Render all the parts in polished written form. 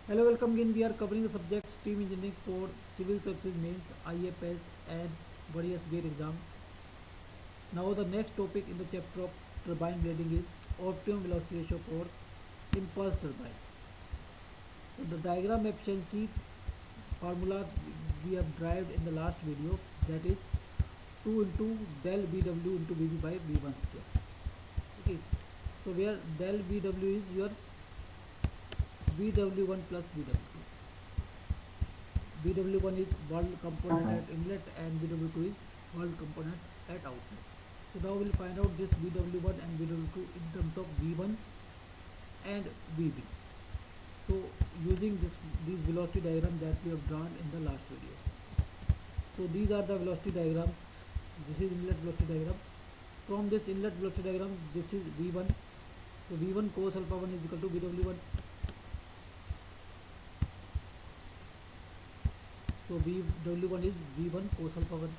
Hello, welcome again. We are covering the subject steam engineering for civil services means IFS and various gate exam. Now the next topic in the chapter of turbine blading is optimum velocity ratio for impulse turbine. So the diagram efficiency formula we have derived in the last video, that is 2 into del BW into BB by B1 square. Okay, so where del BW is your BW1 plus BW2. BW1 is world component at inlet and BW2 is world component at outlet. So now we'll find out this BW1 and BW2 in terms of V1 and VB. So using these velocity diagram that we have drawn in the last video. So these are the velocity diagrams. This is inlet velocity diagram. From this inlet velocity diagram, this is V1. So V1 cos alpha 1 is equal to BW1. So BW1 is V1 cos alpha 1.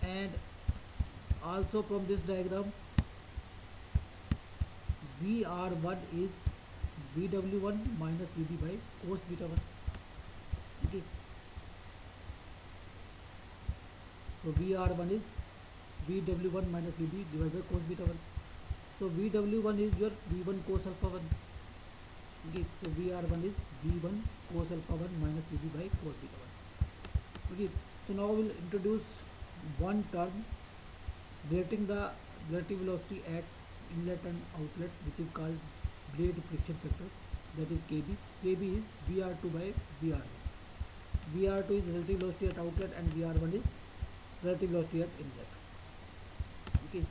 And also from this diagram, VR1 is BW1 minus VB by cos beta 1. Okay. So VR1 is BW1 minus VB divided by cos beta 1. So BW1 is your V1 cos alpha 1. Okay. So VR1 is V1 cos alpha 1 minus VB by cos beta 1. Okay. So now we will introduce one term relating the relative velocity at inlet and outlet, which is called blade friction factor, that is Kb. Kb is Vr2 by Vr1. Vr2 is relative velocity at outlet and Vr1 is relative velocity at inlet. Okay,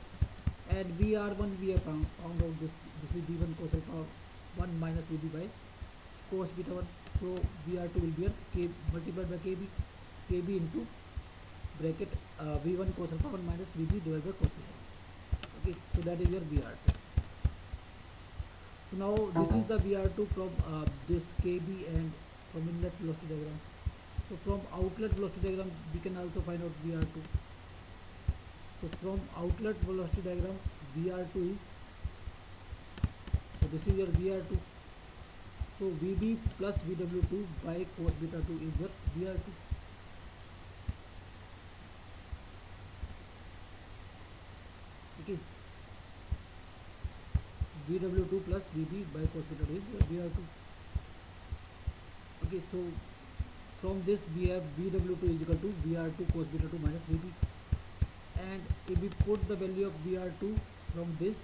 and Vr1 we have found out this is V1 cos alpha 1 minus Vb by cos beta 1. So Vr2 will be a K multiplied by Kb into bracket V1 cos alpha 1 minus Vb divided by cos beta 1. Okay, so that is your VR2. So now this is the VR2 from this Kb and from inlet velocity diagram. So from outlet velocity diagram we can also find out VR2. So from outlet velocity diagram, VR2 is, so this is your VR2. So VB plus VW2 by cos beta 2 is your VR2. Okay, VW2 plus VB by cos beta 2 is your VR2. Okay, so from this we have VW2 is equal to VR2 cos beta 2 minus VB. And if we put the value of VR2 from this,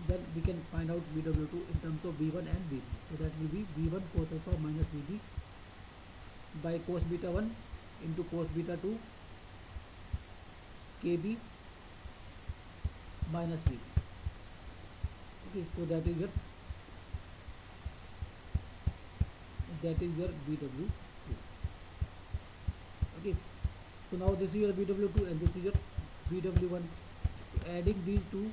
then we can find out VW2 in terms of V1 and VB. So that will be V1 cos alpha minus VB by cos beta 1 into cos beta 2 KB minus VB. Okay, so that is your VW2. Okay, so now this is your VW2 and this is your VW1. So adding these two,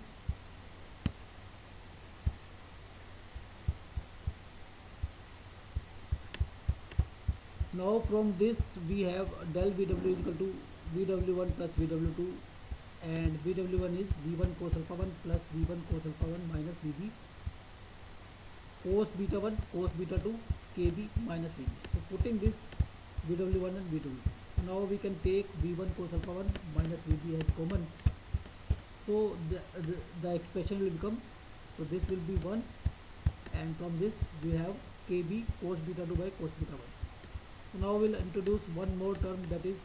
now from this we have del VW is equal to VW1 plus VW2, and VW1 is V1 cos alpha 1 plus V1 cos alpha 1 minus VB cos beta 1 cos beta 2 KB minus VB. So putting this VW1 and VW2, now we can take V1 cos alpha 1 minus VB as common. So the expression will become, so this will be 1, and from this we have KB cos beta 2 by cos beta 1. So now we'll introduce one more term, that is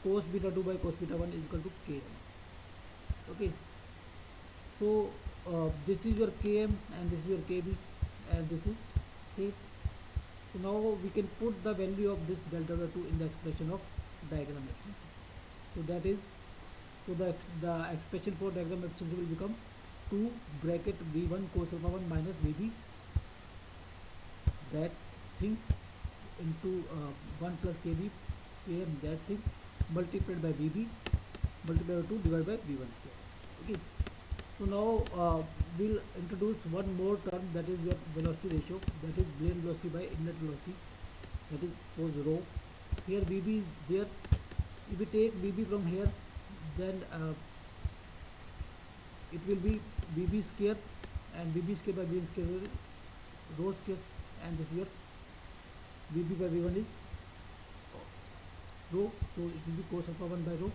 cos beta 2 by cos beta 1 is equal to Km. Okay, so this is your Km and this is your Kb and this is K. So now we can put the value of this delta 2 in the expression of diagram efficiency. So that is, so the expression for diagram efficiency will become 2 bracket V1 cos alpha 1 minus VB, that thing, into 1 plus KB Km, that thing, multiplied by VB multiplied by 2 divided by V1 square. Okay, so now we'll introduce one more term, that is your velocity ratio, that is blade velocity by inlet velocity, that is suppose rho. Here VB is there. If we take VB from here, then it will be VB square, and VB square by V1 square rho square, and this here Vb by V1 is rho, so it will be cos alpha 1 by rho.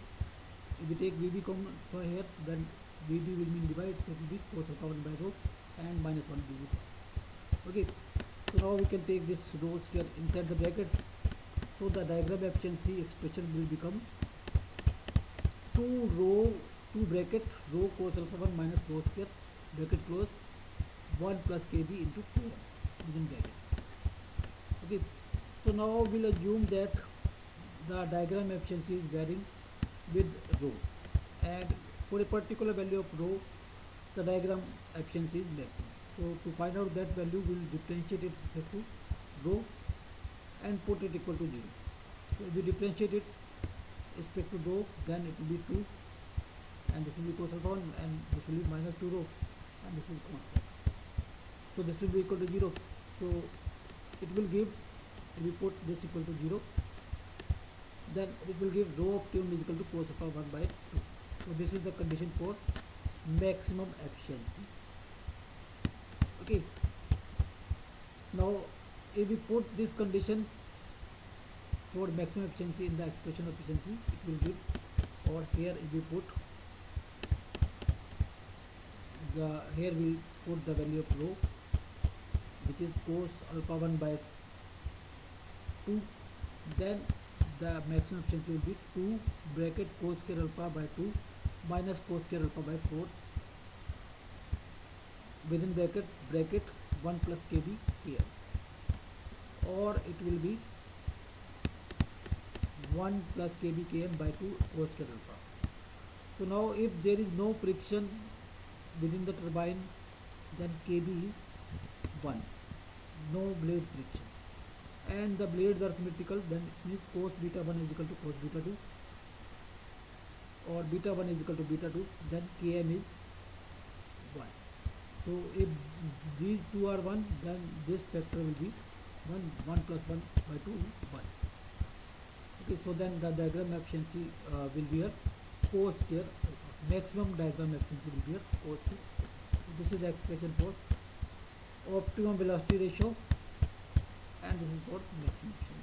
If we take Vb common for here, then Vb will mean divide, so it will be cos alpha 1 by rho and minus 1 Vb. Okay, so now we can take this rho square inside the bracket, so the diagram efficiency expression will become 2 bracket rho cos alpha 1 minus rho square bracket close 1 plus kb into km within bracket. Okay, so now we'll assume that the diagram efficiency is varying with rho, and for a particular value of rho the diagram efficiency is maximum. So to find out that value, we'll differentiate it with respect to rho and put it equal to 0. So if we differentiate it with respect to rho, then it will be 2, and this will be cos alpha 1, and this will be minus 2 rho, and this is constant. So this will be equal to 0. So it will give, if we put this equal to 0, then it will give rho optimum is equal to cos alpha 1 by 2. So this is the condition for maximum efficiency. Okay, now if we put this condition for maximum efficiency in the expression of efficiency, it will give, or here if we put the, here we put the value of rho, which is cos alpha 1 by 2, then the maximum efficiency will be 2 bracket cos square alpha by 2 minus cos square alpha by 4 within bracket 1 plus kb here, or it will be 1 plus kb km by 2 cos square alpha. So now if there is no friction within the turbine, then kb is 1, no blade friction, and the blades are symmetrical, then it means cos beta 1 is equal to cos beta 2, or beta 1 is equal to beta 2, then km is 1. So if these two are 1, then this factor will be 1 plus 1 by 2 is 1. Okay, so then the diagram efficiency will be a cos square alpha. Maximum diagram efficiency will be a cos square. So this is the expression for optimum velocity ratio, and this is for maximum efficiency.